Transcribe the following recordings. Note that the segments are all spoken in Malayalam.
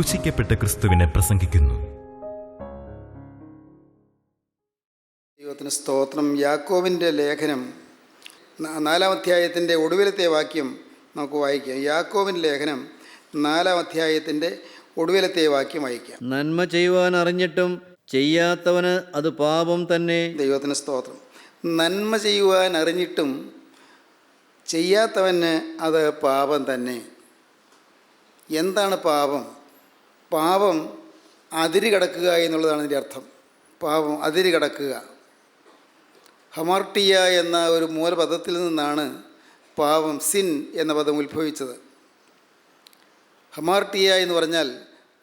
ക്രൂശിക്കപ്പെട്ട ക്രിസ്തുവിനെ പ്രസംഗിക്കുന്നു. ദൈവത്തിന് സ്തോത്രം. യാക്കോബിൻ്റെ ലേഖനം 4-ാം അധ്യായത്തിൻ്റെ ഒടുവിലത്തെ വാക്യം നമുക്ക് വായിക്കാം. യാക്കോബിൻ്റെ ലേഖനം 4-ാം അധ്യായത്തിൻ്റെ ഒടുവിലത്തെ വാക്യം വായിക്കാം. നന്മ ചെയ്യുവാൻ അറിഞ്ഞിട്ടും ചെയ്യാത്തവന് അത് പാപം തന്നെ. ദൈവത്തിന് സ്തോത്രം. നന്മ ചെയ്യുവാൻ അറിഞ്ഞിട്ടും ചെയ്യാത്തവന് അത് പാപം തന്നെ. എന്താണ് പാപം? പാപം അതിര് കടക്കുക എന്നുള്ളതാണ് ഇതിൻ്റെ അർത്ഥം. പാപം അതിര് കടക്കുക. ഹമാർട്ടിയ എന്ന ഒരു മൂലപദത്തിൽ നിന്നാണ് പാപം, സിൻ എന്ന പദം ഉത്ഭവിച്ചത്. ഹമാർട്ടിയ എന്ന് പറഞ്ഞാൽ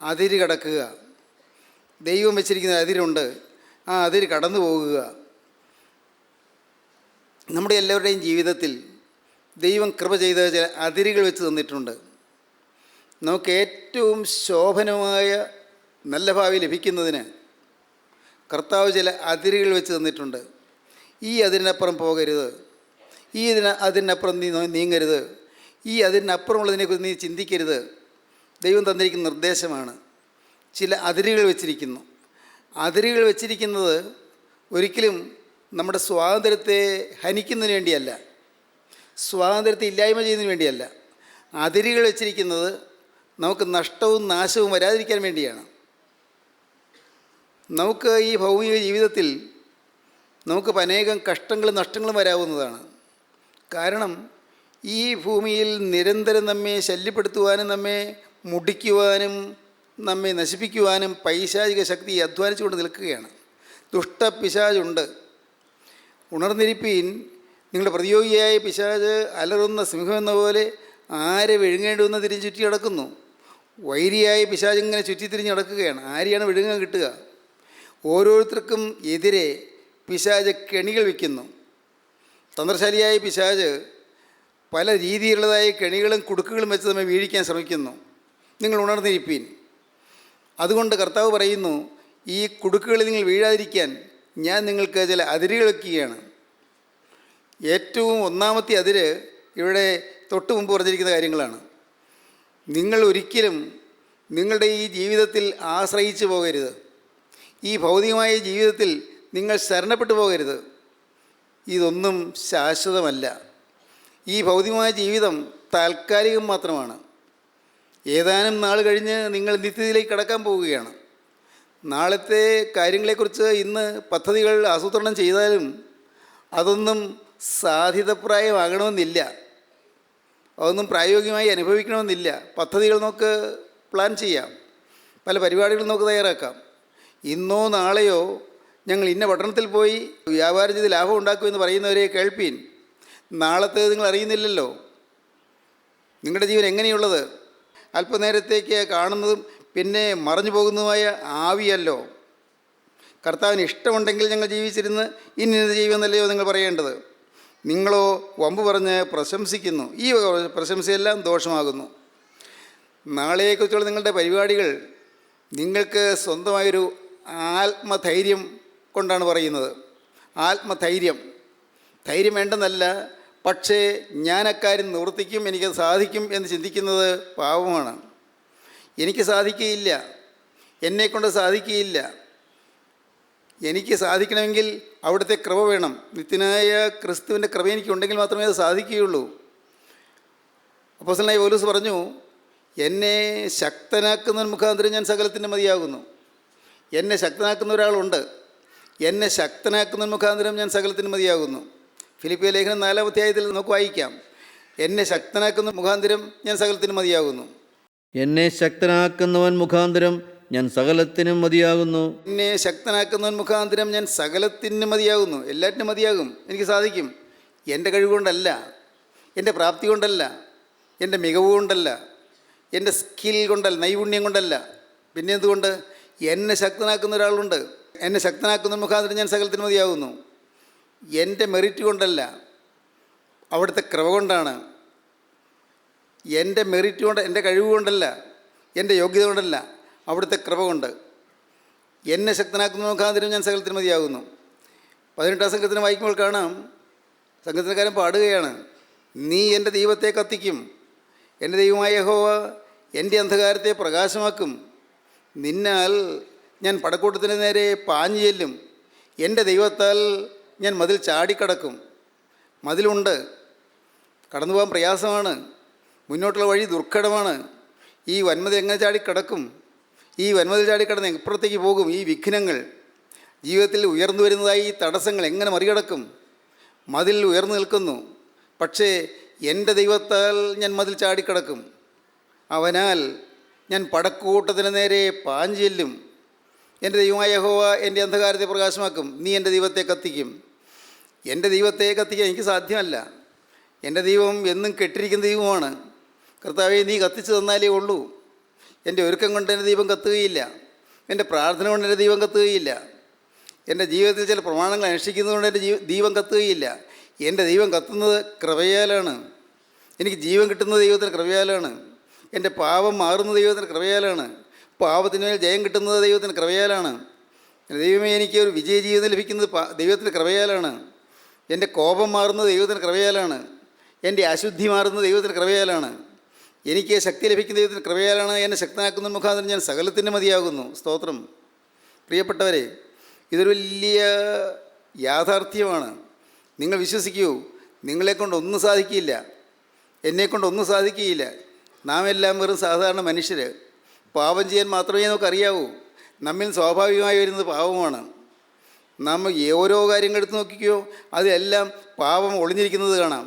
അതിര് കടക്കുക. ദൈവം വെച്ചിരിക്കുന്ന അതിരുണ്ട്, ആ അതിര് കടന്നു പോകുക. നമ്മുടെ എല്ലാവരുടെയും ജീവിതത്തിൽ ദൈവം കൃപ ചെയ്ത ചില അതിരുകൾ വെച്ച് തന്നിട്ടുണ്ട്. നമുക്ക് ഏറ്റവും ശോഭനമായ നല്ല ഭാവി ലഭിക്കുന്നതിന് കർത്താവ് ചില അതിരുകൾ വെച്ച് തന്നിട്ടുണ്ട്. ഈ അതിനപ്പുറം പോകരുത്, അതിനപ്പുറം നീ നീങ്ങരുത്, ഈ അതിനപ്പുറമുള്ളതിനെക്കുറിച്ച് നീ ചിന്തിക്കരുത്. ദൈവം തന്നിരിക്കുന്ന നിർദ്ദേശമാണ്. ചില അതിരുകൾ വെച്ചിരിക്കുന്നു. അതിരുകൾ വെച്ചിരിക്കുന്നത് ഒരിക്കലും നമ്മുടെ സ്വാതന്ത്ര്യത്തെ ഹനിക്കുന്നതിന് വേണ്ടിയല്ല, സ്വാതന്ത്ര്യത്തെ ഇല്ലായ്മ ചെയ്യുന്നതിന് വേണ്ടിയല്ല. അതിരുകൾ വെച്ചിരിക്കുന്നത് നമുക്ക് നഷ്ടവും നാശവും വരാതിരിക്കാൻ വേണ്ടിയാണ്. നമുക്ക് ഈ ഭൗമിക ജീവിതത്തിൽ നമുക്ക് അനേകം കഷ്ടങ്ങളും നഷ്ടങ്ങളും വരാവുന്നതാണ്. കാരണം ഈ ഭൂമിയിൽ നിരന്തരം നമ്മെ ശല്യപ്പെടുത്തുവാനും നമ്മെ മുടിക്കുവാനും നമ്മെ നശിപ്പിക്കുവാനും പൈശാചിക ശക്തി അധ്വാനിച്ചുകൊണ്ട് നിൽക്കുകയാണ്. ദുഷ്ടപിശാചുണ്ട്. ഉണർന്നിരിപ്പീൻ, നിങ്ങളുടെ പ്രതിയോഗിയായ പിശാച് അലറുന്ന സിംഹമെന്ന പോലെ ആരെ വിഴുങ്ങേണ്ടുവെന്ന് തിരിഞ്ഞ് ചുറ്റി നടക്കുന്നു. വൈരിയായ പിശാച് ഇങ്ങനെ ചുറ്റിത്തിരിഞ്ഞ് നടക്കുകയാണ്. ആരെയാണ് വിഴുങ്ങാൻ കിട്ടുക? ഓരോരുത്തർക്കും എതിരെ പിശാച് കെണികൾ വയ്ക്കുന്നു. തന്ത്രശാലിയായ പിശാച് പല രീതിയിലുള്ളതായ കെണികളും കുടുക്കുകളും വെച്ച് നമ്മെ വീഴിക്കാൻ ശ്രമിക്കുന്നു. നിങ്ങൾ ഉണർന്നിരിപ്പീൻ. അതുകൊണ്ട് കർത്താവ് പറയുന്നു, ഈ കുടുക്കുകളിൽ നിങ്ങൾ വീഴാതിരിക്കാൻ ഞാൻ നിങ്ങൾക്ക് ചില അതിരുകൾ വയ്ക്കുകയാണ്. ഏറ്റവും ഒന്നാമത്തെ അതിര് ഇവിടെ തൊട്ട് മുമ്പ് പറഞ്ഞിരിക്കുന്ന കാര്യങ്ങളാണ്. നിങ്ങൾ ഒരിക്കലും നിങ്ങളുടെ ഈ ജീവിതത്തിൽ ആശ്രയിച്ചു പോകരുത്. ഈ ഭൗതികമായ ജീവിതത്തിൽ നിങ്ങൾ ശരണപ്പെട്ടു പോകരുത്. ഇതൊന്നും ശാശ്വതമല്ല. ഈ ഭൗതികമായ ജീവിതം താൽക്കാലികം മാത്രമാണ്. ഏതാനും നാൾ കഴിഞ്ഞ് നിങ്ങൾ നിത്യതയിലേക്ക് കടക്കാൻ പോവുകയാണ്. നാളത്തെ കാര്യങ്ങളെക്കുറിച്ച് ഇന്ന് പദ്ധതികൾ ആസൂത്രണം ചെയ്താലും അതൊന്നും സാധ്യതപ്രായമാകണമെന്നില്ല, അതൊന്നും പ്രായോഗികമായി അനുഭവിക്കണമെന്നില്ല. പദ്ധതികൾ നമുക്ക് പ്ലാൻ ചെയ്യാം, പല പരിപാടികൾ നമുക്ക് തയ്യാറാക്കാം. ഇന്നോ നാളെയോ ഞങ്ങൾ ഇന്ന പട്ടണത്തിൽ പോയി വ്യാപാരം ചെയ്ത് ലാഭം ഉണ്ടാക്കുമെന്ന് പറയുന്നവരെ കേൾപ്പീൻ. നാളത്തെ നിങ്ങൾ അറിയുന്നില്ലല്ലോ. നിങ്ങളുടെ ജീവൻ എങ്ങനെയുള്ളത്? അല്പനേരത്തേക്ക് കാണുന്നതും പിന്നെ മറഞ്ഞു പോകുന്നതുമായ ആവിയല്ലോ. കർത്താവിന് ഇഷ്ടമുണ്ടെങ്കിൽ ഞങ്ങൾ ജീവിച്ചിരുന്ന് ഇന്നത് ചെയ്യുമെന്നല്ലയോ നിങ്ങൾ പറയേണ്ടത്. നിങ്ങളോ വമ്പ് പറഞ്ഞ് പ്രശംസിക്കുന്നു. ഈ പ്രശംസയെല്ലാം ദോഷമാകുന്നു. നാളെയെക്കുറിച്ചുള്ള നിങ്ങളുടെ പരിപാടികൾ നിങ്ങൾക്ക് സ്വന്തമായൊരു ആത്മധൈര്യം കൊണ്ടാണ് പറയുന്നത്. ആത്മധൈര്യം, ധൈര്യം വേണ്ടെന്നല്ല, പക്ഷേ ഞാൻ അക്കാര്യം നിവർത്തിക്കും, എനിക്കത് സാധിക്കും എന്ന് ചിന്തിക്കുന്നത് പാപമാണ്. എനിക്ക് സാധിക്കുകയില്ല, എന്നെക്കൊണ്ട് സാധിക്കുകയില്ല. എനിക്ക് സാധിക്കണമെങ്കിൽ അവിടുത്തെ കൃപ വേണം. നിത്യനായ ക്രിസ്തുവിൻ്റെ കൃപ എനിക്കുണ്ടെങ്കിൽ മാത്രമേ അത് സാധിക്കുകയുള്ളൂ. അപ്പോസ്തലനായ പൗലോസ് പറഞ്ഞു, എന്നെ ശക്തനാക്കുന്നതിന് മുഖാന്തരം ഞാൻ സകലത്തിൻ്റെ മതിയാകുന്നു. എന്നെ ശക്തനാക്കുന്ന ഒരാളുണ്ട്. എന്നെ ശക്തനാക്കുന്നതിന് മുഖാന്തരം ഞാൻ സകലത്തിന് മതിയാകുന്നു. ഫിലിപ്പിയ ലേഖനം 4-ാം അധ്യായത്തിൽ നമുക്ക് വായിക്കാം, എന്നെ ശക്തനാക്കുന്ന മുഖാന്തരം ഞാൻ സകലത്തിന് മതിയാകുന്നു. എന്നെ ശക്തനാക്കുന്നവൻ മുഖാന്തരം ഞാൻ സകലത്തിനും മതിയാകുന്നു. എന്നെ ശക്തനാക്കുന്നവൻ മുഖാന്തരം ഞാൻ സകലത്തിന് മതിയാകുന്നു. എല്ലാറ്റിനും മതിയാകും, എനിക്ക് സാധിക്കും. എൻ്റെ കഴിവ് കൊണ്ടല്ല, എൻ്റെ പ്രാപ്തി കൊണ്ടല്ല, എൻ്റെ മികവ് കൊണ്ടല്ല, എൻ്റെ സ്കിൽ കൊണ്ടല്ല, നൈപുണ്യം കൊണ്ടല്ല. പിന്നെ എന്തുകൊണ്ട്? എന്നെ ശക്തനാക്കുന്ന ഒരാളുണ്ട്. എന്നെ ശക്തനാക്കുന്ന മുഖാന്തരം ഞാൻ സകലത്തിന് മതിയാകുന്നു. എൻ്റെ മെറിറ്റ് കൊണ്ടല്ല, അവിടുത്തെ കൃപ കൊണ്ടാണ്. എൻ്റെ മെറിറ്റ് കൊണ്ട്, എൻ്റെ കഴിവ് കൊണ്ടല്ല, എൻ്റെ യോഗ്യത കൊണ്ടല്ല, അവിടുത്തെ കൃപ കൊണ്ട്. എന്നെ ശക്തനാക്കുന്ന മുഖാന്തരം ഞാൻ സകലത്തിന് മതിയാകുന്നു. 18-ാം സംഘത്തിന് വായിക്കുമ്പോൾ കാണാം, സംഘത്തിനക്കാരൻ പാടുകയാണ്, നീ എൻ്റെ ദൈവത്തെ കത്തിക്കും, എൻ്റെ ദൈവമായ യഹോവ എൻ്റെ അന്ധകാരത്തെ പ്രകാശമാക്കും. നിന്നാൽ ഞാൻ പടക്കൂട്ടത്തിന് നേരെ പാഞ്ഞു ചെല്ലും. എൻ്റെ ദൈവത്താൽ ഞാൻ മതിൽ ചാടിക്കടക്കും. മതിലുണ്ട്, കടന്നു പോകാൻ പ്രയാസമാണ്, മുന്നോട്ടുള്ള വഴി ദുർഘടമാണ്. ഈ വന്മതിൽ എങ്ങനെ ചാടിക്കടക്കും? ഈ വന്മതിൽ ചാടിക്കടന്ന് എപ്പുറത്തേക്ക് പോകും? ഈ വിഘ്നങ്ങൾ, ജീവിതത്തിൽ ഉയർന്നു വരുന്നതായി ഈ തടസ്സങ്ങൾ എങ്ങനെ മറികടക്കും? മതിൽ ഉയർന്നു നിൽക്കുന്നു, പക്ഷേ എൻ്റെ ദൈവത്താൽ ഞാൻ മതിൽ ചാടിക്കടക്കും. അവനാൽ ഞാൻ പടക്കൂട്ടത്തിന് നേരെ പാഞ്ഞു ചെല്ലും. എൻ്റെ ദൈവമായ യഹോവ എൻ്റെ അന്ധകാരത്തെ പ്രകാശമാക്കും. നീ എൻ്റെ ദൈവത്തെ കത്തിക്കും. എൻ്റെ ദൈവത്തെ കത്തിക്കാൻ എനിക്ക് സാധ്യമല്ല. എൻ്റെ ദൈവം എന്നും കെട്ടിരിക്കുന്ന ദൈവമാണ്. കർത്താവെ, നീ കത്തിച്ചു തന്നാലേ ഉള്ളൂ. എൻ്റെ ഒരുക്കം കൊണ്ട് എൻ്റെ ദൈവം കത്തുകയില്ല. എൻ്റെ പ്രാർത്ഥന കൊണ്ട് എൻ്റെ ദൈവം കത്തുകയില്ല. എൻ്റെ ജീവിതത്തിൽ ചില പ്രമാണങ്ങൾ അനുഷ്ഠിക്കുന്നതുകൊണ്ട് എൻ്റെ ദൈവം കത്തുകയില്ല. എൻ്റെ ദൈവം കത്തുന്നത് കൃപയാലാണ്. എനിക്ക് ജീവൻ കിട്ടുന്നത് ദൈവത്തിൻ്റെ കൃപയാലാണ്. എൻ്റെ പാപം മാറുന്ന ദൈവത്തിൻ്റെ കൃപയാലാണ്. പാപത്തിന് മേൽ ജയം കിട്ടുന്നത് ദൈവത്തിൻ്റെ കൃപയാലാണ്. ദൈവമേ, എനിക്ക് ഒരു വിജയജീവിതം ലഭിക്കുന്നത് ദൈവത്തിൻ്റെ കൃപയാലാണ്. എൻ്റെ കോപം മാറുന്നത് ദൈവത്തിൻ്റെ കൃപയാലാണ്. എൻ്റെ അശുദ്ധി മാറുന്നത് ദൈവത്തിൻ്റെ കൃപയാലാണ്. എനിക്ക് ശക്തി ലഭിക്കുന്ന ദൈവത്തിൻ്റെ കൃപയാലാണ്. എന്നെ ശക്തനാക്കുന്ന മുഖാന്തരം ഞാൻ സകലത്തിൻ്റെ മതിയാകുന്നു. സ്തോത്രം. പ്രിയപ്പെട്ടവരെ, ഇതൊരു വലിയ യാഥാർത്ഥ്യമാണ്. നിങ്ങൾ വിശ്വസിക്കൂ. നിങ്ങളെക്കൊണ്ടൊന്നും സാധിക്കില്ല, എന്നെക്കൊണ്ടൊന്നും സാധിക്കുകയില്ല. നാം എല്ലാം വെറും സാധാരണ മനുഷ്യർ. പാപം ചെയ്യാൻ മാത്രമേ നമുക്കറിയാവൂ. നമ്മിൽ സ്വാഭാവികമായി വരുന്നത് പാപമാണ്. നാം ഓരോ കാര്യങ്ങൾ എടുത്ത് നോക്കിക്കോ, അതെല്ലാം പാപം ഒളിഞ്ഞിരിക്കുന്നത് കാണാം.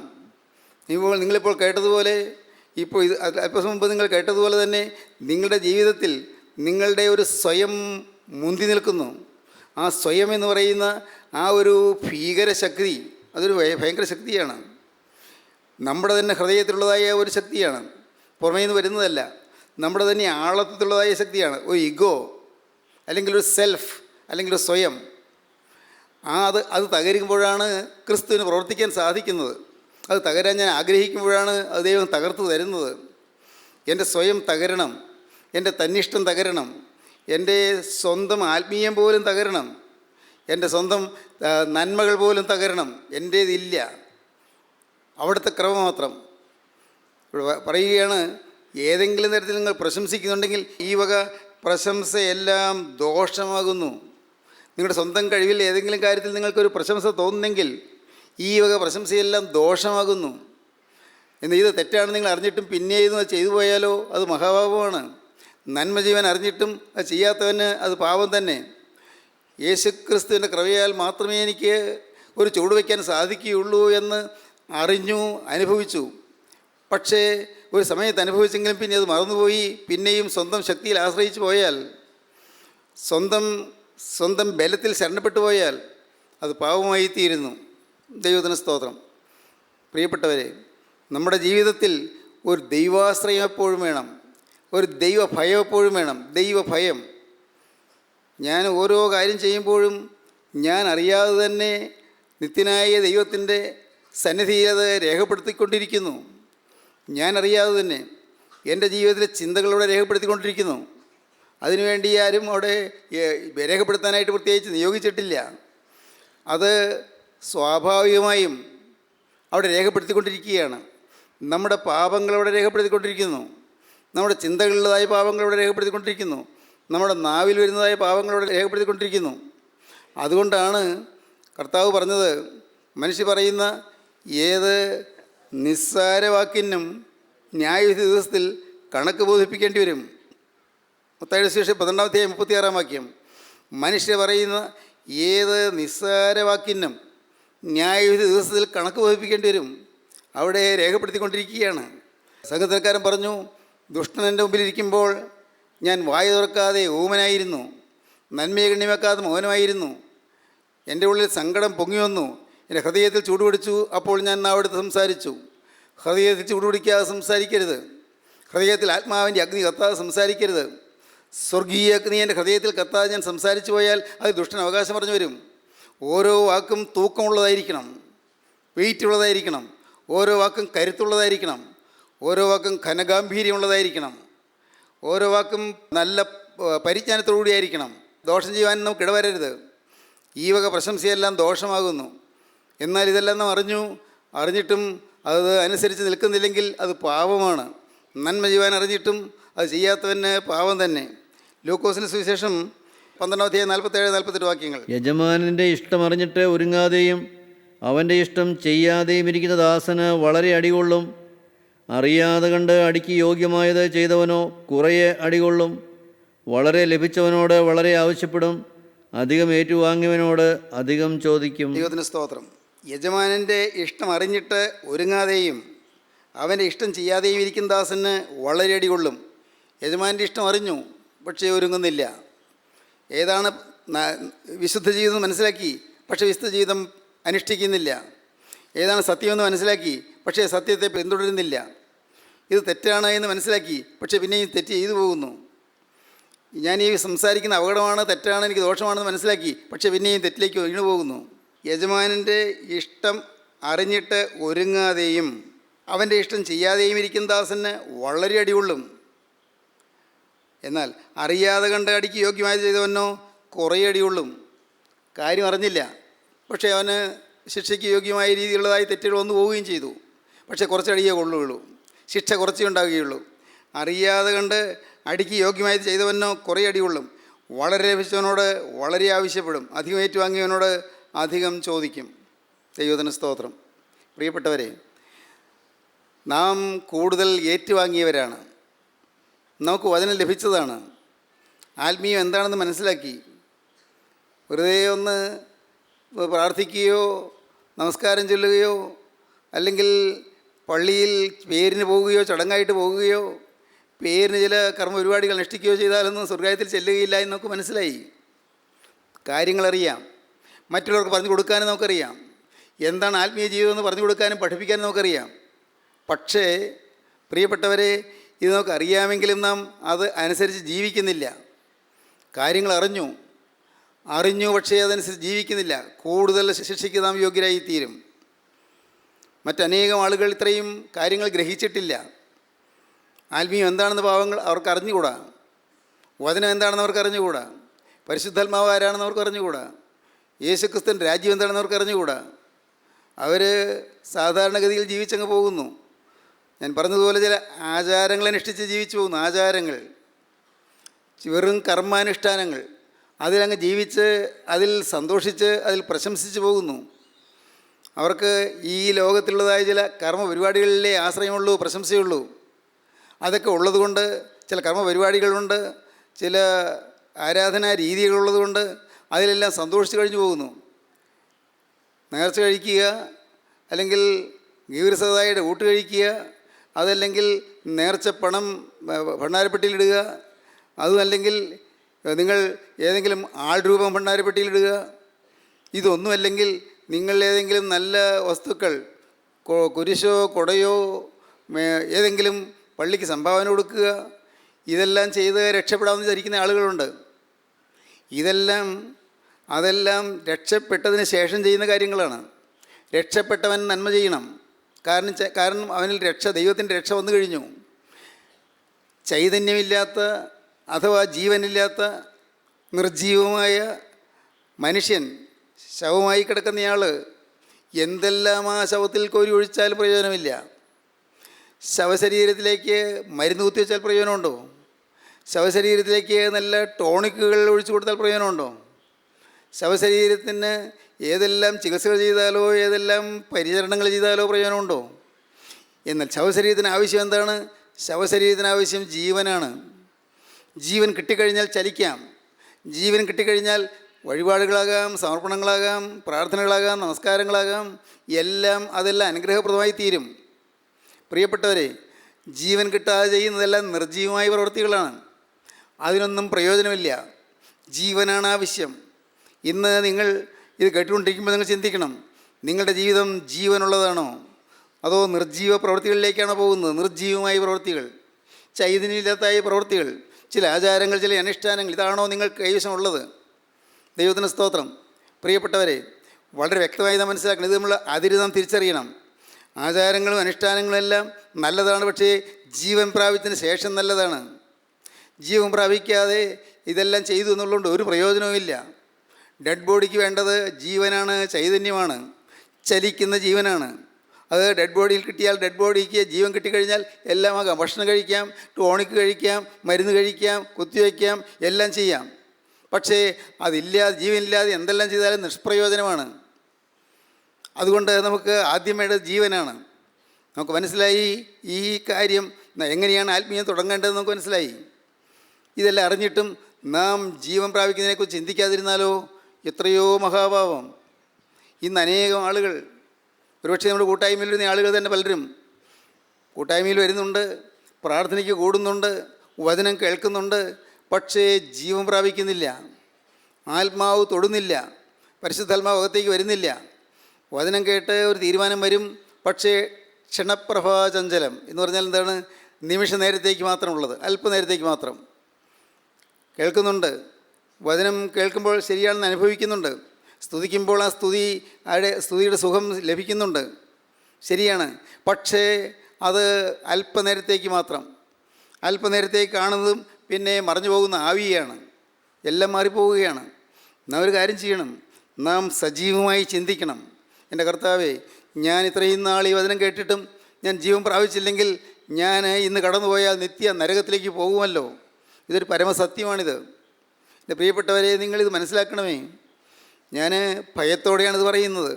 നിങ്ങളിപ്പോൾ കേട്ടതുപോലെ, ഇപ്പോൾ ഇത് അല്പം മുമ്പ് നിങ്ങൾ കേട്ടതുപോലെ തന്നെ നിങ്ങളുടെ ജീവിതത്തിൽ നിങ്ങളുടെ ഒരു സ്വയം മുന്തി നിൽക്കുന്നു. ആ സ്വയം എന്ന് പറയുന്ന ആ ഒരു ഭീകരശക്തി, അതൊരു ഭയങ്കര ശക്തിയാണ്. നമ്മുടെ തന്നെ ഹൃദയത്തിലുള്ളതായ ഒരു ശക്തിയാണ്, പുറമേ നിന്ന് വരുന്നതല്ല. നമ്മുടെ തന്നെ ആളത്തിലുള്ളതായ ശക്തിയാണ്. ഒരു ഇഗോ, അല്ലെങ്കിൽ ഒരു സെൽഫ്, അല്ലെങ്കിൽ ഒരു സ്വയം. അത് തകരുമ്പോഴാണ് ക്രിസ്തുവിന് പ്രവർത്തിക്കാൻ സാധിക്കുന്നത്. അത് തകരാൻ ഞാൻ ആഗ്രഹിക്കുമ്പോഴാണ് അത് ദൈവം തകർത്ത് തരുന്നത്. എൻ്റെ സ്വയം തകരണം, എൻ്റെ തന്നിഷ്ടം തകരണം, എൻ്റെ സ്വന്തം ആത്മീയം പോലും തകരണം, എൻ്റെ സ്വന്തം നന്മകൾ പോലും തകരണം. എൻ്റേതില്ല, അവിടുത്തെ ക്രമം മാത്രം. പറയുകയാണ്, ഏതെങ്കിലും തരത്തിൽ നിങ്ങൾ പ്രശംസിക്കുന്നുണ്ടെങ്കിൽ ഈ വക പ്രശംസയെല്ലാം ദോഷമാകുന്നു. നിങ്ങളുടെ സ്വന്തം കഴിവിൽ ഏതെങ്കിലും കാര്യത്തിൽ നിങ്ങൾക്കൊരു പ്രശംസ തോന്നുന്നെങ്കിൽ ഈ വക പ്രശംസയെല്ലാം ദോഷമാകുന്നു. എന്ന് ഇത് തെറ്റാണ് നിങ്ങൾ അറിഞ്ഞിട്ടും പിന്നെ ഇത് ചെയ്തു പോയാലോ അത് മഹാപാപമാണ്. നന്മ ജീവൻ അറിഞ്ഞിട്ടും അത് ചെയ്യാത്തവന് അത് പാപം തന്നെ. യേശുക്രിസ്തുവിൻ്റെ കൃപയാൽ മാത്രമേ എനിക്ക് ഒരു ചുവട് വയ്ക്കാൻ സാധിക്കുകയുള്ളൂ എന്ന് അറിഞ്ഞു, അനുഭവിച്ചു. പക്ഷേ ഒരു സമയത്ത് അനുഭവിച്ചെങ്കിലും പിന്നെ അത് മറന്നുപോയി. പിന്നെയും സ്വന്തം ശക്തിയിൽ ആശ്രയിച്ചു പോയാൽ, സ്വന്തം ബലത്തിൽ ശരണപ്പെട്ടു പോയാൽ അത് പാപമായി തീരുന്നു. ദൈവത്തിന് സ്തോത്രം. പ്രിയപ്പെട്ടവരെ, നമ്മുടെ ജീവിതത്തിൽ ഒരു ദൈവാശ്രയം എപ്പോഴും വേണം, ഒരു ദൈവഭയം എപ്പോഴും വേണം. ദൈവഭയം. ഞാൻ ഓരോ കാര്യം ചെയ്യുമ്പോഴും ഞാൻ അറിയാതെ തന്നെ നിത്യനായ ദൈവത്തിൻ്റെ സന്നിധിയിൽ അത് രേഖപ്പെടുത്തിക്കൊണ്ടിരിക്കുന്നു. ഞാൻ അറിയാതെ തന്നെ എൻ്റെ ജീവിതത്തിലെ ചിന്തകളോടെ രേഖപ്പെടുത്തിക്കൊണ്ടിരിക്കുന്നു. അതിനുവേണ്ടി ആരും അവിടെ രേഖപ്പെടുത്താനായിട്ട് പ്രത്യേകിച്ച് നിയോഗിച്ചിട്ടില്ല. അത് സ്വാഭാവികമായും അവിടെ രേഖപ്പെടുത്തിക്കൊണ്ടിരിക്കുകയാണ്. നമ്മുടെ പാപങ്ങളവിടെ രേഖപ്പെടുത്തിക്കൊണ്ടിരിക്കുന്നു. നമ്മുടെ ചിന്തകളിലുള്ളതായ പാപങ്ങളവിടെ രേഖപ്പെടുത്തിക്കൊണ്ടിരിക്കുന്നു. നമ്മുടെ നാവിൽ വരുന്നതായ പാപങ്ങളവിടെ രേഖപ്പെടുത്തിക്കൊണ്ടിരിക്കുന്നു. അതുകൊണ്ടാണ് കർത്താവ് പറഞ്ഞത്, മനുഷ്യ പറയുന്ന ഏത് നിസ്സാരവാക്കിനും ന്യായവിധി ദിവസത്തിൽ കണക്ക് ബോധിപ്പിക്കേണ്ടി വരും. മത്തായിയുടെ സുവിശേഷം 12-36 വാക്യം. മനുഷ്യർ പറയുന്ന ഏത് നിസ്സാരവാക്കിനും ന്യായവിധി ദിവസത്തിൽ കണക്ക് ബോധിപ്പിക്കേണ്ടി വരും. അവിടെ രേഖപ്പെടുത്തിക്കൊണ്ടിരിക്കുകയാണ്. സംഘത്തിൽക്കാരൻ പറഞ്ഞു, ദുഷ്ടൻ എൻ്റെ മുമ്പിലിരിക്കുമ്പോൾ ഞാൻ വായ തുറക്കാതെ ഊമനായിരുന്നു, നന്മയെ ഗണ്യമാക്കാതെ മൗനമായിരുന്നു. എൻ്റെ ഉള്ളിൽ സങ്കടം പൊങ്ങി വന്നു, എൻ്റെ ഹൃദയത്തിൽ ചൂടുപിടിച്ചു. അപ്പോൾ ഞാൻ നാവെടുത്ത് സംസാരിച്ചു. ഹൃദയത്തിൽ ചൂടുപിടിക്കാതെ സംസാരിക്കരുത്. ഹൃദയത്തിൽ ആത്മാവിൻ്റെ അഗ്നി കത്താതെ സംസാരിക്കരുത്. സ്വർഗീയ അഗ്നി എൻ്റെ ഹൃദയത്തിൽ കത്താതെ ഞാൻ സംസാരിച്ചു പോയാൽ അത് ദുഷ്ടൻ അവകാശം പറഞ്ഞു വരും. ഓരോ വാക്കും തൂക്കമുള്ളതായിരിക്കണം, വെയിറ്റുള്ളതായിരിക്കണം. ഓരോ വാക്കും കരുത്തുള്ളതായിരിക്കണം. ഓരോ വാക്കും ഘനഗാംഭീര്യമുള്ളതായിരിക്കണം. ഓരോ വാക്കും നല്ല പരിജ്ഞാനത്തോടുകൂടിയായിരിക്കണം. ദോഷം ചെയ്യുവാൻ നമുക്ക് ഇടവരരുത്. ഈ വക പ്രശംസയെല്ലാം ദോഷമാകുന്നു. എന്നാൽ ഇതെല്ലാം നാം അറിഞ്ഞിട്ടും അത് അനുസരിച്ച് നിൽക്കുന്നില്ലെങ്കിൽ അത് പാപമാണ്. നന്മ ചെയ്യുവാൻ അറിഞ്ഞിട്ടും അത് ചെയ്യാത്തവന് പാപം തന്നെ. ലൂക്കോസിന് സുവിശേഷം 12:47-48 വാക്യങ്ങൾ. യജമാനൻ്റെ ഇഷ്ടമറിഞ്ഞിട്ട് ഒരുങ്ങാതെയും അവൻ്റെ ഇഷ്ടം ചെയ്യാതെയും ഇരിക്കുന്ന ദാസന് വളരെ അടികൊള്ളും. അറിയാതെ കണ്ട് അടിക്ക് യോഗ്യമായത് ചെയ്തവനോ കുറയെ അടികൊള്ളും. വളരെ ലഭിച്ചവനോട് വളരെ ആവശ്യപ്പെടും. അധികം ഏറ്റുവാങ്ങിയവനോട് അധികം ചോദിക്കും. ദൈവത്തിന് സ്തോത്രം. യജമാനൻ്റെ ഇഷ്ടം അറിഞ്ഞിട്ട് ഒരുങ്ങാതെയും അവൻ്റെ ഇഷ്ടം ചെയ്യാതെയും ഇരിക്കുന്ന ദാസന് വളരെ അടികൊള്ളും. യജമാനൻ്റെ ഇഷ്ടം അറിഞ്ഞു, പക്ഷേ ഒരുങ്ങുന്നില്ല. ഏതാണ് വിശുദ്ധ ജീവിതം മനസ്സിലാക്കി, പക്ഷേ വിശുദ്ധ ജീവിതം അനുഷ്ഠിക്കുന്നില്ല. ഏതാണ് സത്യമെന്ന് മനസ്സിലാക്കി, പക്ഷേ സത്യത്തെ പിന്തുടരുന്നില്ല. ഇത് തെറ്റാണ് എന്ന് മനസ്സിലാക്കി, പക്ഷേ പിന്നെയും തെറ്റ് ചെയ്തു പോകുന്നു. ഞാൻ ഈ സംസാരിക്കുന്ന അപകടമാണ്, തെറ്റാണ്, എനിക്ക് ദോഷമാണെന്ന് മനസ്സിലാക്കി, പക്ഷേ പിന്നെയും തെറ്റിലേക്ക് വീണു പോകുന്നു. യജമാനൻ്റെ ഇഷ്ടം അറിഞ്ഞിട്ട് ഒരുങ്ങാതെയും അവൻ്റെ ഇഷ്ടം ചെയ്യാതെയും ഇരിക്കുന്ന ദാസന് വളരെ അടികൊള്ളും. എന്നാൽ അറിയാതെ കണ്ട അടിക്ക് യോഗ്യമായത് ചെയ്തവനോ കുറേ അടികൊള്ളും. കാര്യം അറിഞ്ഞില്ല, പക്ഷേ അവന് ശിക്ഷയ്ക്ക് യോഗ്യമായ രീതിയിലുള്ളതായി തെറ്റുകൾ വന്നു പോവുകയും ചെയ്തു. പക്ഷേ കുറച്ചടിയേ കൊള്ളുകയുള്ളൂ, ശിക്ഷ കുറച്ചേ ഉണ്ടാവുകയുള്ളൂ. അറിയാതെ കണ്ട് അടിക്ക് യോഗ്യമായത് ചെയ്തവനോ കുറേ അടികൊള്ളും. വളരെ ലഭിച്ചവനോട് വളരെ ആവശ്യപ്പെടും. അധികം ഏറ്റുവാങ്ങിയവനോട് അധികം ചോദിക്കും. ദൈവത്തിന് സ്തോത്രം. പ്രിയപ്പെട്ടവരെ, നാം കൂടുതൽ ഏറ്റുവാങ്ങിയവരാണ്. നമുക്ക് വചനം ലഭിച്ചതാണ്. ആത്മീയം എന്താണെന്ന് മനസ്സിലാക്കി. വെറുതെ ഒന്ന് പ്രാർത്ഥിക്കുകയോ നമസ്കാരം ചൊല്ലുകയോ അല്ലെങ്കിൽ പള്ളിയിൽ പേരിന് പോകുകയോ ചടങ്ങായിട്ട് പോകുകയോ പേരിന് ചില കർമ്മ പരിപാടികൾ അനുഷ്ഠിക്കുകയോ ചെയ്താലൊന്നും സ്വർഗ്ഗത്തിൽ ചെല്ലുകയില്ല എന്ന് നമുക്ക് മനസ്സിലായി. കാര്യങ്ങളറിയാം, മറ്റുള്ളവർക്ക് പറഞ്ഞു കൊടുക്കാനും നമുക്കറിയാം. എന്താണ് ആത്മീയ ജീവിതം എന്ന് പറഞ്ഞു കൊടുക്കാനും പഠിപ്പിക്കാനും നമുക്കറിയാം. പക്ഷേ പ്രിയപ്പെട്ടവരെ, ഇത് നമുക്ക് അറിയാമെങ്കിലും നാം അത് അനുസരിച്ച് ജീവിക്കുന്നില്ല. കാര്യങ്ങൾ അറിഞ്ഞു പക്ഷേ അതനുസരിച്ച് ജീവിക്കുന്നില്ല. കൂടുതൽ ശിക്ഷയ്ക്ക് നാം യോഗ്യരായിത്തീരും. മറ്റനേകം ആളുകൾ ഇത്രയും കാര്യങ്ങൾ ഗ്രഹിച്ചിട്ടില്ല. ആത്മീയം എന്താണെന്ന് പാവങ്ങൾ അവർക്ക് അറിഞ്ഞുകൂടാ. വചനം എന്താണെന്ന് അവർക്ക് അറിഞ്ഞുകൂടാ. പരിശുദ്ധാത്മാവ് ആരാണെന്ന് അവർക്ക് അറിഞ്ഞുകൂടാ. യേശുക്രിസ്തുവിൻ്റെ രാജ്യം എന്താണെന്ന് അവർക്ക് അറിഞ്ഞുകൂടാ. അവർ സാധാരണഗതിയിൽ ജീവിച്ചങ്ങ് പോകുന്നു. ഞാൻ പറഞ്ഞതുപോലെ ചില ആചാരങ്ങൾ അനുഷ്ഠിച്ച് ജീവിച്ചു പോകുന്നു. ആചാരങ്ങൾ, വെറും കർമാനുഷ്ഠാനങ്ങൾ, അതിലങ്ങ് ജീവിച്ച് അതിൽ സന്തോഷിച്ച് അതിൽ പ്രശംസിച്ച് പോകുന്നു. അവർക്ക് ഈ ലോകത്തിലുള്ളതായ ചില കർമ്മ പരിപാടികളിലേ ആശ്രയമുള്ളൂ, പ്രശംസയുള്ളൂ. അതൊക്കെ ഉള്ളതുകൊണ്ട്, ചില കർമ്മ പരിപാടികളുണ്ട്, ചില ആരാധനാ രീതികളുള്ളതുകൊണ്ട് അതിലെല്ലാം സന്തോഷിച്ച് കഴിഞ്ഞു പോകുന്നു. നേർച്ച കഴിക്കുക, അല്ലെങ്കിൽ ഗീവരസതായുടെ ഊട്ട് കഴിക്കുക, അതല്ലെങ്കിൽ നേർച്ച പണം ഭണ്ഡാരപ്പെട്ടിയിലിടുക, അതുമല്ലെങ്കിൽ നിങ്ങൾ ഏതെങ്കിലും ആൾരൂപം ഭണ്ഡാരപ്പെട്ടിയിലിടുക. ഇതൊന്നുമല്ലെങ്കിൽ നിങ്ങൾ ഏതെങ്കിലും നല്ല വസ്തുക്കൾ, കുരിശോ കൊടയോ ഏതെങ്കിലും പള്ളിക്ക് സംഭാവന കൊടുക്കുക. ഇതെല്ലാം ചെയ്ത് രക്ഷപ്പെടാമെന്ന് വിചാരിക്കുന്ന ആളുകളുണ്ട്. അതെല്ലാം രക്ഷപ്പെട്ടതിന് ശേഷം ചെയ്യുന്ന കാര്യങ്ങളാണ്. രക്ഷപ്പെട്ടവൻ നന്മ ചെയ്യണം. കാരണം അവനിൽ ദൈവത്തിൻ്റെ രക്ഷ വന്നു കഴിഞ്ഞു. ചൈതന്യമില്ലാത്ത അഥവാ ജീവനില്ലാത്ത നിർജീവമായ മനുഷ്യൻ, ശവമായി കിടക്കുന്നയാൾ, എന്തെല്ലാം ആ ശവത്തിൽ കോരി ഒഴിച്ചാലും പ്രയോജനമില്ല. ശവശരീരത്തിലേക്ക് മരുന്ന് കുത്തിവെച്ചാൽ പ്രയോജനമുണ്ടോ? ശവശരീരത്തിലേക്ക് നല്ല ടോണിക്കുകൾ ഒഴിച്ചു കൊടുത്താൽ പ്രയോജനമുണ്ടോ? ശവശരീരത്തിന് ഏതെല്ലാം ചികിത്സകൾ ചെയ്താലോ ഏതെല്ലാം പരിചരണങ്ങൾ ചെയ്താലോ പ്രയോജനമുണ്ടോ? എന്നാൽ ശവശരീരത്തിന് ആവശ്യം എന്താണ്? ശവശരീരത്തിന് ആവശ്യം ജീവനാണ്. ജീവൻ കിട്ടിക്കഴിഞ്ഞാൽ ചലിക്കാം. ജീവൻ കിട്ടിക്കഴിഞ്ഞാൽ വഴിപാടുകളാകാം, സമർപ്പണങ്ങളാകാം, പ്രാർത്ഥനകളാകാം, നമസ്കാരങ്ങളാകാം, അതെല്ലാം അനുഗ്രഹപ്രദമായി തീരും. പ്രിയപ്പെട്ടവരെ, ജീവൻ കിട്ടാതെ ചെയ്യുന്നതെല്ലാം നിർജീവമായ പ്രവൃത്തികളാണ്. അതിനൊന്നും പ്രയോജനമില്ല. ജീവനാണ് ആവശ്യം. ഇന്ന് നിങ്ങൾ ഇത് കേട്ടുകൊണ്ടിരിക്കുമ്പോൾ നിങ്ങൾ ചിന്തിക്കണം, നിങ്ങളുടെ ജീവിതം ജീവനുള്ളതാണോ അതോ നിർജീവ പ്രവൃത്തികളിലേക്കാണോ പോകുന്നത്? നിർജീവമായ പ്രവൃത്തികൾ, ചൈതന്യമില്ലാത്ത പ്രവൃത്തികൾ, ചില ആചാരങ്ങൾ, ചില അനുഷ്ഠാനങ്ങൾ, ഇതാണോ നിങ്ങൾക്ക് കൈവശമുള്ളത്? ദൈവത്തിന് സ്തോത്രം. പ്രിയപ്പെട്ടവരെ, വളരെ വ്യക്തമായി നാം മനസ്സിലാക്കണം. ഇത് നമ്മൾ അതിര് നാം തിരിച്ചറിയണം. ആചാരങ്ങളും അനുഷ്ഠാനങ്ങളും എല്ലാം നല്ലതാണ്, പക്ഷേ ജീവൻ പ്രാപിച്ചതിന് ശേഷം നല്ലതാണ്. ജീവൻ പ്രാപിക്കാതെ ഇതെല്ലാം ചെയ്തു എന്നുള്ളതുകൊണ്ട് ഒരു പ്രയോജനവുമില്ല. ഡെഡ് ബോഡിക്ക് വേണ്ടത് ജീവനാണ്, ചൈതന്യമാണ്, ചലിക്കുന്ന ജീവനാണ്. അത് ഡെഡ് ബോഡിയിൽ കിട്ടിയാൽ ഡെഡ് ബോഡിക്ക് ജീവൻ കിട്ടിക്കഴിഞ്ഞാൽ എല്ലാം ആകാം. ഭക്ഷണം കഴിക്കാം, ടോണിക്ക് കഴിക്കാം, മരുന്ന് കഴിക്കാം, കുത്തിവയ്ക്കാം, എല്ലാം ചെയ്യാം. പക്ഷേ അതില്ലാതെ, ജീവനില്ലാതെ എന്തെല്ലാം ചെയ്താലും നിഷ്പ്രയോജനമാണ്. അതുകൊണ്ട് നമുക്ക് ആദ്യം വേണ്ടത് ജീവനാണ്. നമുക്ക് മനസ്സിലായി ഈ കാര്യം എങ്ങനെയാണ് ആത്മീയം തുടങ്ങേണ്ടതെന്ന് നമുക്ക് മനസ്സിലായി. ഇതെല്ലാം അറിഞ്ഞിട്ടും നാം ജീവൻ പ്രാപിക്കുന്നതിനെക്കുറിച്ച് ചിന്തിക്കാതിരുന്നാലോ എത്രയോ മഹാഭാവം. ഇന്ന് അനേകം ആളുകൾ, ഒരുപക്ഷെ നമ്മുടെ കൂട്ടായ്മയിൽ വരുന്ന ആളുകൾ തന്നെ പലരും കൂട്ടായ്മയിൽ വരുന്നുണ്ട്, പ്രാർത്ഥനയ്ക്ക് കൂടുന്നുണ്ട്, വചനം കേൾക്കുന്നുണ്ട്, പക്ഷേ ജീവൻ പ്രാപിക്കുന്നില്ല, ആത്മാവ് തൊടുന്നില്ല, പരിശുദ്ധാത്മാവ് അകത്തേക്ക് വരുന്നില്ല. വചനം കേട്ട് ഒരു തീരുമാനം വരും, പക്ഷേ ക്ഷണപ്രഭാചഞ്ചലം എന്ന് പറഞ്ഞാൽ എന്താണ്? നിമിഷ നേരത്തേക്ക് മാത്രമുള്ളത്, അല്പനേരത്തേക്ക് മാത്രം കേൾക്കുന്നുണ്ട്. വചനം കേൾക്കുമ്പോൾ ശരിയാണെന്ന് അനുഭവിക്കുന്നുണ്ട്, സ്തുതിക്കുമ്പോൾ ആ സ്തുതിയുടെ സുഖം ലഭിക്കുന്നുണ്ട്, ശരിയാണ്. പക്ഷേ അത് അല്പനേരത്തേക്ക് മാത്രം. അല്പനേരത്തേക്ക് കാണുന്നതും പിന്നെ മറഞ്ഞു പോകുന്ന ആവിയാണ്, എല്ലാം മാറിപ്പോവുകയാണ്. നാം ഒരു കാര്യം ചെയ്യണം, നാം സജീവമായി ചിന്തിക്കണം. എൻ്റെ കർത്താവേ, ഞാൻ ഇത്രയും നാൾ ഈ വചനം കേട്ടിട്ടും ഞാൻ ജീവൻ പ്രാപിച്ചില്ലെങ്കിൽ ഞാൻ ഇന്ന് കടന്നുപോയാൽ നിത്യ നരകത്തിലേക്ക് പോകുമല്ലോ. ഇതൊരു പരമസത്യമാണിത്. എൻ്റെ പ്രിയപ്പെട്ടവരെ, നിങ്ങളിത് മനസ്സിലാക്കണമേ. ഞാൻ ഭയത്തോടെയാണിത് പറയുന്നത്.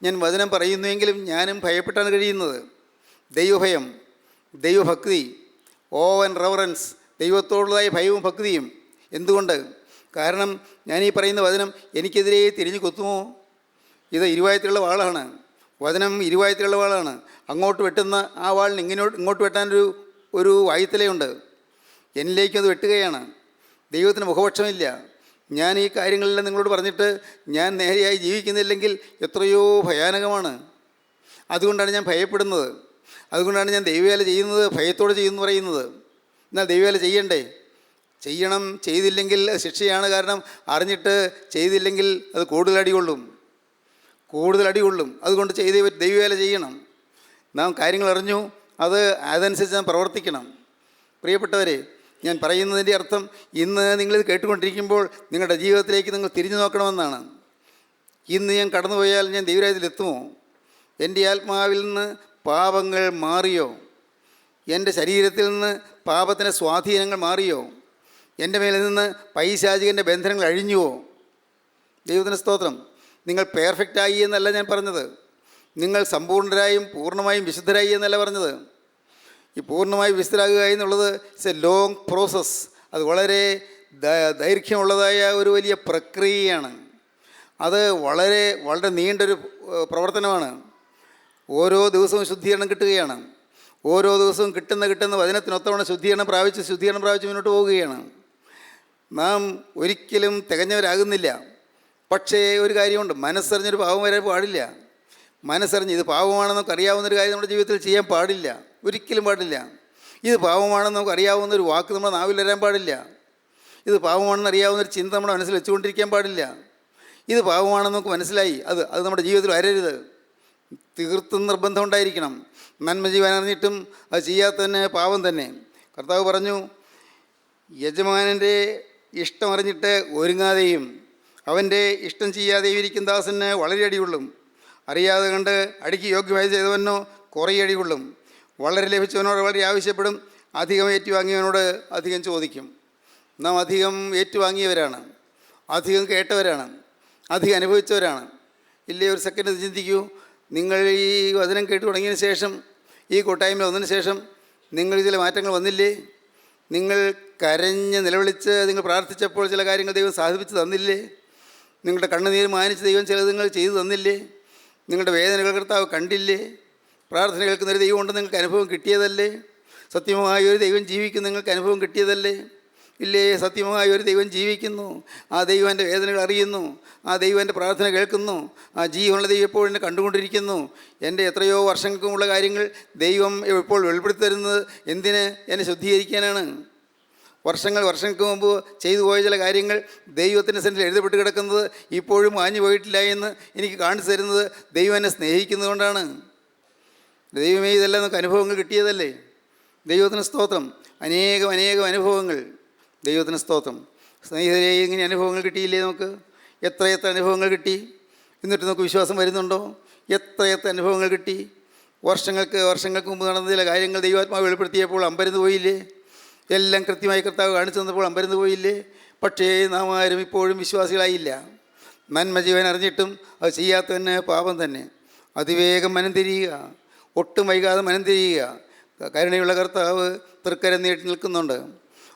ഞാൻ വചനം പറയുന്നുവെങ്കിലും ഞാനും ഭയപ്പെട്ടാണ് കഴിയുന്നത്. ദൈവഭയം, ദൈവഭക്തി, ആൻഡ് റെവറൻസ്, ദൈവത്തോടുള്ളതായ ഭയവും ഭക്തിയും. എന്തുകൊണ്ട്? കാരണം ഞാൻ ഈ പറയുന്ന വചനം എനിക്കെതിരെ തിരിഞ്ഞു കൊത്തുമോ? ഇത് ഇരുവായത്തിലുള്ള വാളാണ്. വചനം ഇരുവായത്തിലുള്ള വാളാണ്. അങ്ങോട്ട് വെട്ടുന്ന ആ വാളിന് ഇങ്ങോട്ട് വെട്ടാനൊരു വായുത്തലയുണ്ട്. എന്നിലേക്കും അത് വെട്ടുകയാണ്. ദൈവത്തിന് മുഖപക്ഷമില്ല. ഞാൻ ഈ കാര്യങ്ങളെല്ലാം നിങ്ങളോട് പറഞ്ഞിട്ട് ഞാൻ നേരെയായി ജീവിക്കുന്നില്ലെങ്കിൽ എത്രയോ ഭയാനകമാണ്. അതുകൊണ്ടാണ് ഞാൻ ഭയപ്പെടുന്നത്. അതുകൊണ്ടാണ് ഞാൻ ദൈവവേല ചെയ്യുന്നത്, ഭയത്തോടെ ചെയ്യുന്നു പറയുന്നത്. എന്നാൽ ദൈവവേല ചെയ്യണ്ടേ? ചെയ്യണം. ചെയ്തില്ലെങ്കിൽ അത് ശിക്ഷയാണ്. കാരണം അറിഞ്ഞിട്ട് ചെയ്തില്ലെങ്കിൽ അത് കൂടുതൽ അടികൊള്ളും. അതുകൊണ്ട് ദൈവവേല ചെയ്യണം. നാം കാര്യങ്ങൾ അറിഞ്ഞു, അതനുസരിച്ച് നാം പ്രവർത്തിക്കണം. പ്രിയപ്പെട്ടവരെ, ഞാൻ പറയുന്നതിൻ്റെ അർത്ഥം ഇന്ന് നിങ്ങളിത് കേട്ടുകൊണ്ടിരിക്കുമ്പോൾ നിങ്ങളുടെ ജീവിതത്തിലേക്ക് നിങ്ങൾ തിരിഞ്ഞു നോക്കണമെന്നാണ്. ഇന്ന് ഞാൻ കടന്നുപോയാൽ ഞാൻ ദൈവരാജ്യത്തിലെത്തുമോ? എൻ്റെ ആത്മാവിൽ നിന്ന് പാപങ്ങൾ മാറിയോ? എൻ്റെ ശരീരത്തിൽ നിന്ന് പാപത്തിൻ്റെ സ്വാധീനങ്ങൾ മാറിയോ? എൻ്റെ മേലിൽ നിന്ന് പൈശാചികൻ്റെ ബന്ധനങ്ങൾ അഴിഞ്ഞുവോ? ദൈവത്തിന് സ്തോത്രം. നിങ്ങൾ പെർഫെക്റ്റായി എന്നല്ല ഞാൻ പറഞ്ഞത്. നിങ്ങൾ സമ്പൂർണ്ണരായും പൂർണ്ണമായും വിശുദ്ധരായി എന്നല്ല പറഞ്ഞത്. ഈ പൂർണ്ണമായി വിശുദ്ധരാകുക എന്നുള്ളത് ഇറ്റ്സ് എ ലോങ് പ്രോസസ്സ്. അത് വളരെ ദൈർഘ്യമുള്ളതായ ഒരു വലിയ പ്രക്രിയയാണ്. അത് വളരെ വളരെ നീണ്ടൊരു പ്രവർത്തനമാണ്. ഓരോ ദിവസവും ശുദ്ധീകരണം കിട്ടുകയാണ്. ഓരോ ദിവസവും കിട്ടുന്ന വചനത്തിനൊത്തവണ്ണം ശുദ്ധീകരണം പ്രാപിച്ച് മുന്നോട്ട് പോവുകയാണ്. നാം ഒരിക്കലും തികഞ്ഞവരാകുന്നില്ല. പക്ഷേ ഒരു കാര്യമുണ്ട്, മനസ്സറിഞ്ഞൊരു പാവം വരാൻ പാടില്ല. മനസ്സറിഞ്ഞ് ഇത് പാവമാണെന്ന് നമുക്ക് അറിയാവുന്നൊരു കാര്യം നമ്മുടെ ജീവിതത്തിൽ ചെയ്യാൻ പാടില്ല, ഒരിക്കലും പാടില്ല. ഇത് പാവമാണെന്ന് നമുക്ക് അറിയാവുന്നൊരു വാക്ക് നമ്മുടെ നാവിൽ വരാൻ പാടില്ല. ഇത് പാവമാണെന്ന് അറിയാവുന്നൊരു ചിന്ത നമ്മുടെ മനസ്സിൽ വെച്ചുകൊണ്ടിരിക്കാൻ പാടില്ല. ഇത് പാവമാണെന്ന് നമുക്ക് മനസ്സിലായി, അത് നമ്മുടെ ജീവിതത്തിൽ വരരുത്. തീർത്തും നിർബന്ധം ഉണ്ടായിരിക്കണം. നന്മ ചെയ്യാൻ അറിഞ്ഞിട്ടും അത് ചെയ്യാത്തതന്നെ പാവം തന്നെ. കർത്താവ് പറഞ്ഞു, യജമാനൻ്റെ ഇഷ്ടം അറിഞ്ഞിട്ട് ഒരുങ്ങാതെയും അവൻ്റെ ഇഷ്ടം ചെയ്യാതെയും ഇരിക്കുന്ന ദാസന് വളരെ അടികൊള്ളും. അറിയാതെ കണ്ട് അടിക്ക് യോഗ്യമായി ചെയ്തവനോ കുറേ അടികൊള്ളും. വളരെ ലഭിച്ചവനോട് വളരെ ആവശ്യപ്പെടും. അധികം ഏറ്റുവാങ്ങിയവനോട് അധികം ചോദിക്കും. നാം അധികം ഏറ്റുവാങ്ങിയവരാണ്, അധികം കേട്ടവരാണ്, അധികം അനുഭവിച്ചവരാണ്. ഇല്ലേ? ഒരു സെക്കൻഡ് ചിന്തിക്കൂ. നിങ്ങൾ ഈ വചനം കേട്ട് തുടങ്ങിയതിന് ശേഷം, ഈ കൂട്ടായ്മ വന്നതിന് ശേഷം നിങ്ങൾ ചില മാറ്റങ്ങൾ വന്നില്ലേ? നിങ്ങൾ കരഞ്ഞ് നിലവിളിച്ച് നിങ്ങൾ പ്രാർത്ഥിച്ചപ്പോൾ ചില കാര്യങ്ങൾ ദൈവം സാധിപ്പിച്ച് തന്നില്ലേ? നിങ്ങളുടെ കണ്ണുനീര് മാനിച്ച് ദൈവം ചിലത് നിങ്ങൾ ചെയ്തു തന്നില്ലേ? നിങ്ങളുടെ വേദനകൾ കർത്താവ് കണ്ടില്ലേ? പ്രാർത്ഥന കേൾക്കുന്നൊരു ദൈവം കൊണ്ട് നിങ്ങൾക്ക് അനുഭവം കിട്ടിയതല്ലേ? സത്യമായ ഒരു ദൈവം ജീവിക്കുന്ന നിങ്ങൾക്ക് അനുഭവം കിട്ടിയതല്ലേ? ഇല്ലേ? സത്യമായ ഒരു ദൈവം ജീവിക്കുന്നു. ആ ദൈവം എൻ്റെ വേദനകൾ അറിയുന്നു. ആ ദൈവം എൻ്റെ പ്രാർത്ഥന കേൾക്കുന്നു. ആ ജീവനുള്ള ദൈവം എപ്പോഴും എന്നെ കണ്ടുകൊണ്ടിരിക്കുന്നു. എൻ്റെ എത്രയോ വർഷങ്ങൾക്കുമുള്ള കാര്യങ്ങൾ ദൈവം ഇപ്പോൾ വെളിപ്പെടുത്തി തരുന്നത് എന്തിന്? എന്നെ ശുദ്ധീകരിക്കാനാണ്. വർഷങ്ങൾക്ക് മുമ്പ് ചെയ്തു പോയ ചില കാര്യങ്ങൾ ദൈവത്തിൻ്റെ സന്നിധിയിൽ എഴുതപ്പെട്ട് കിടക്കുന്നത് ഇപ്പോഴും മാഞ്ഞു പോയിട്ടില്ല എന്ന് എനിക്ക് കാണിച്ചു തരുന്നത് ദൈവം എന്നെ സ്നേഹിക്കുന്നതുകൊണ്ടാണ്. ദൈവമേ, ഇതെല്ലാം നമുക്ക് അനുഭവങ്ങൾ കിട്ടിയതല്ലേ? ദൈവത്തിന് സ്തോത്രം. അനേകം അനുഭവങ്ങൾ. ദൈവത്തിന് സ്തോത്രം. സ്നേഹിതരെ, ഇങ്ങനെ അനുഭവങ്ങൾ കിട്ടിയില്ലേ? നമുക്ക് എത്ര അനുഭവങ്ങൾ കിട്ടി. എന്നിട്ട് നമുക്ക് വിശ്വാസം വരുന്നുണ്ടോ? എത്ര അനുഭവങ്ങൾ കിട്ടി. വർഷങ്ങൾക്ക് മുമ്പ് നടന്ന ചില കാര്യങ്ങൾ ദൈവാത്മാവ് വെളിപ്പെടുത്തിയപ്പോൾ അമ്പരന്ന് പോയില്ലേ? എല്ലാം കൃത്യമായി കർത്താവ് കാണിച്ചു തന്നപ്പോൾ അമ്പരന്ന് പോയില്ലേ? പക്ഷേ നാം ആരും ഇപ്പോഴും വിശ്വാസികളായില്ല. നന്മ ജീവൻ അറിഞ്ഞിട്ടും അത് ചെയ്യാത്തതന്നെ പാപം തന്നെ. അതിവേഗം മനം തിരിയുക, ഒട്ടും വൈകാതെ മനം തിരിയുക. കരുണയുള്ള കർത്താവ് തൃക്കരം നീട്ടി നിൽക്കുന്നുണ്ട്.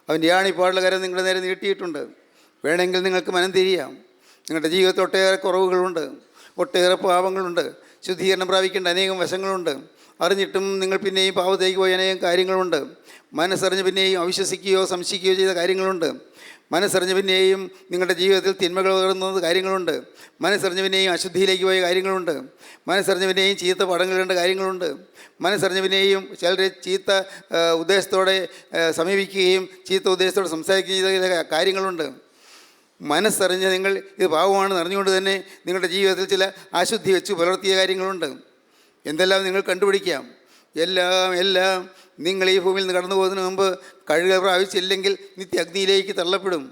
അവൻ്റെ ആണിപ്പാടുള്ള കരം നിങ്ങളുടെ നേരെ നീട്ടിയിട്ടുണ്ട്. വേണമെങ്കിൽ നിങ്ങൾക്ക് മനം തിരിയാം. നിങ്ങളുടെ ജീവിതത്തിൽ ഒട്ടേറെ കുറവുകളുണ്ട്, ഒട്ടേറെ പാപങ്ങളുണ്ട്, ശുദ്ധീകരണം പ്രാപിക്കേണ്ട അനേകം വശങ്ങളുണ്ട്. അറിഞ്ഞിട്ടും നിങ്ങൾ പിന്നെയും പാപത്തേക്ക് പോയ അനേകം കാര്യങ്ങളുണ്ട്. മനസ്സറിഞ്ഞ് പിന്നെയും അവിശ്വസിക്കുകയോ സംശയിക്കുകയോ ചെയ്ത കാര്യങ്ങളുണ്ട്. മനസ്സറിഞ്ഞ് പിന്നെയും നിങ്ങളുടെ ജീവിതത്തിൽ തിന്മകൾ ഉയർന്നത് കാര്യങ്ങളുണ്ട്. മനസ്സറിഞ്ഞ് പിന്നെയും അശുദ്ധിയിലേക്ക് പോയ കാര്യങ്ങളുണ്ട്. മനസ്സറിഞ്ഞ് പിന്നെയും ചീത്ത പടങ്ങൾ കണ്ട കാര്യങ്ങളുണ്ട്. മനസ്സറിഞ്ഞ് പിന്നെയും ചിലരെ ചീത്ത ഉദ്ദേശത്തോടെ സമീപിക്കുകയും ചീത്ത ഉദ്ദേശത്തോടെ സംസാരിക്കുകയും ചെയ്ത കാര്യങ്ങളുണ്ട്. മനസ്സറിഞ്ഞ് നിങ്ങൾ ഇത് പാവമാണെന്ന് അറിഞ്ഞുകൊണ്ട് തന്നെ നിങ്ങളുടെ ജീവിതത്തിൽ ചില അശുദ്ധി വെച്ച് പുലർത്തിയ കാര്യങ്ങളുണ്ട്. എന്തെല്ലാം നിങ്ങൾ കണ്ടുപിടിക്കാം. എല്ലാം നിങ്ങൾ ഈ ഭൂമിയിൽ നിന്ന് കടന്നു പോകുന്നതിന് മുമ്പ് കഴുകൽ പ്രാപിച്ചില്ലെങ്കിൽ നിത്യ അഗ്നിയിലേക്ക് തള്ളപ്പെടും.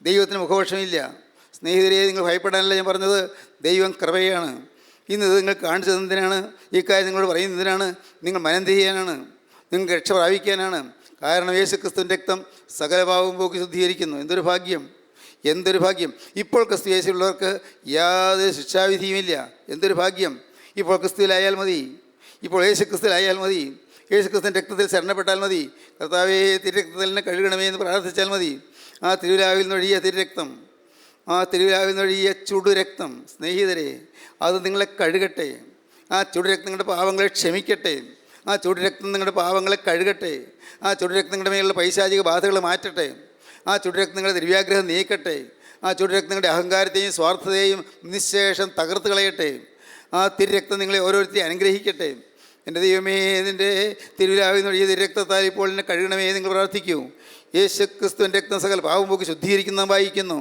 ദൈവത്തിന് മുഖപക്ഷമില്ല. സ്നേഹിതരെ, നിങ്ങൾ ഭയപ്പെടാനല്ല ഞാൻ പറഞ്ഞത്. ദൈവം കൃപയാണ്. ഇന്ന് ഇത് നിങ്ങൾ കാണിച്ചു തന്നതിനാണ്. ഈ കാര്യം നിങ്ങളോട് പറയുന്നതിനാണ്. നിങ്ങൾ മനം തിരിയാനാണ്, നിങ്ങൾക്ക് രക്ഷ പ്രാപിക്കാനാണ്. കാരണം യേശുക്രിസ്തുവിൻ്റെ രക്തം സകല പാപവും പോക്കി ശുദ്ധീകരിക്കുന്നു. എന്തൊരു ഭാഗ്യം, എന്തൊരു ഭാഗ്യം! ഇപ്പോൾ ക്രിസ്തു യേശുള്ളവർക്ക് യാതൊരു ശിക്ഷാവിധിയുമില്ല. എന്തൊരു ഭാഗ്യം! ഇപ്പോൾ ക്രിസ്തുവിലായാൽ മതി. ഇപ്പോൾ യേശുക്രിസ്തുവിലായാൽ മതി. യേശുക്രിസ്തുവിൻ്റെ രക്തത്തിൽ ശരണപ്പെട്ടാൽ മതി. കർത്താവേ, തിരുരക്തത്തിൽ തന്നെ കഴുകണമേ എന്ന് പ്രാർത്ഥിച്ചാൽ മതി. ആ തിരുവിലാവിൽ നിന്നൊഴിയ തിരുരക്തം, ആ തിരുവിലാവിൽ നിന്നൊഴിയ ചുടുരക്തം, സ്നേഹിതരെ, അത് നിങ്ങളെ കഴുകട്ടെ. ആ ചുടുരക്തം നിങ്ങളുടെ പാപങ്ങളെ ക്ഷമിക്കട്ടെ. ആ ചുടുരക്തം നിങ്ങളുടെ പാപങ്ങളെ കഴുകട്ടെ. ആ ചുടുരക്തം നിങ്ങളുടെ മേലുള്ള പൈശാചിക ബാധകൾ മാറ്റട്ടെ. ആ ചുടുരക്തം നിങ്ങളുടെ ദിവ്യാഗ്രഹം നീക്കട്ടെ. ആ ചുടുരക്തം നിങ്ങളുടെ അഹങ്കാരത്തെയും സ്വാർത്ഥതയെയും നിശേഷം തകർത്ത് കളയട്ടെ. ആ തിരുരക്തം നിങ്ങളെ ഓരോരുത്തരെയും അനുഗ്രഹിക്കട്ടെ. എൻ്റെ ദൈവമേ, നിൻ്റെ തിരുവിലാവിൽ നിന്നൊഴിയ തിരുരക്തത്താൽ ഇപ്പോൾ എന്നെ കഴുകണമേ നിങ്ങൾ പ്രാർത്ഥിക്കൂ. യേശുക്രിസ്തുവിൻ്റെ രക്തം സകല പാവം പോക്കി ശുദ്ധീകരിക്കുന്ന വായിക്കുന്നു.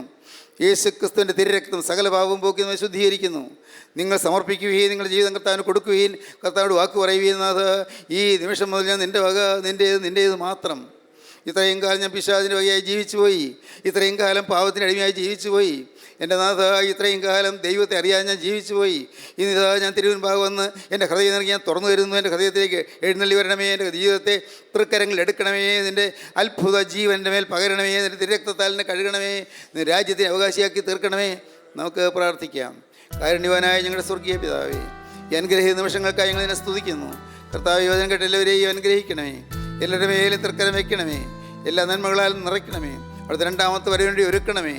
യേശുക്രിസ്തുവിൻ്റെ തിരുരക്തം സകല പാവം പോക്കി ശുദ്ധീകരിക്കുന്നു. നിങ്ങൾ സമർപ്പിക്കുകയും നിങ്ങളുടെ ജീവിതം കർത്താവിന് കൊടുക്കുകയും കർത്താവിനോട് വാക്ക് പറയുകയും അത് ഈ നിമിഷം മുതൽ ഞാൻ നിൻ്റെ വക, നിൻ്റേത് മാത്രം. ഇത്രയും കാലം ഞാൻ പിശാചിൻ്റെ വകയായി ജീവിച്ചു പോയി. ഇത്രയും കാലം പാവത്തിന് അടിമയായി ജീവിച്ചു പോയി. എൻ്റെ നാഥ, ഇത്രയും കാലം ദൈവത്തെ അറിയാൻ ഞാൻ ജീവിച്ചു പോയി. ഇന്നിതാ ഞാൻ തിരുവൻപാകെ വന്ന് എൻ്റെ ഹൃദയം നൽകി ഞാൻ തുറന്നു തരുന്നു. എൻ്റെ ഹൃദയത്തിലേക്ക് എഴുന്നള്ളി വരണമേ. എൻ്റെ ജീവിതത്തെ തൃക്കരങ്ങളിൽ എടുക്കണമേ. നിൻ്റെ അത്ഭുത ജീവൻ്റെ മേൽ പകരണമേ. നിൻ്റെ തിരുരക്തത്താൽ എന്നെ കഴുകണമേ. നിൻ്റെ രാജ്യത്തെ അവകാശിയാക്കി തീർക്കണമേ. നമുക്ക് പ്രാർത്ഥിക്കാം. കാരുണ്യവാനായ ഞങ്ങളുടെ സ്വർഗീയ പിതാവേ, ഈ അനുഗ്രഹീത നിമിഷങ്ങൾക്കായി ഞങ്ങൾ ഇതിനെ സ്തുതിക്കുന്നു. കർത്താവ്, യോജന കേട്ട് എല്ലാവരെയും അനുഗ്രഹിക്കണമേ. എല്ലാവരുടെ മേലും തൃക്കരം വയ്ക്കണമേ. എല്ലാ നന്മകളാലും നിറയ്ക്കണമേ. അവിടുത്തെ രണ്ടാമത്തെ വരവേണ്ടി ഒരുക്കണമേ.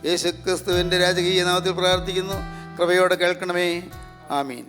യേശുക്രിസ്തുവിൻ്റെ രാജകീയ നാമത്തിൽ പ്രാർത്ഥിക്കുന്നു. കൃപയോടെ കേൾക്കണമേ. ആമീൻ.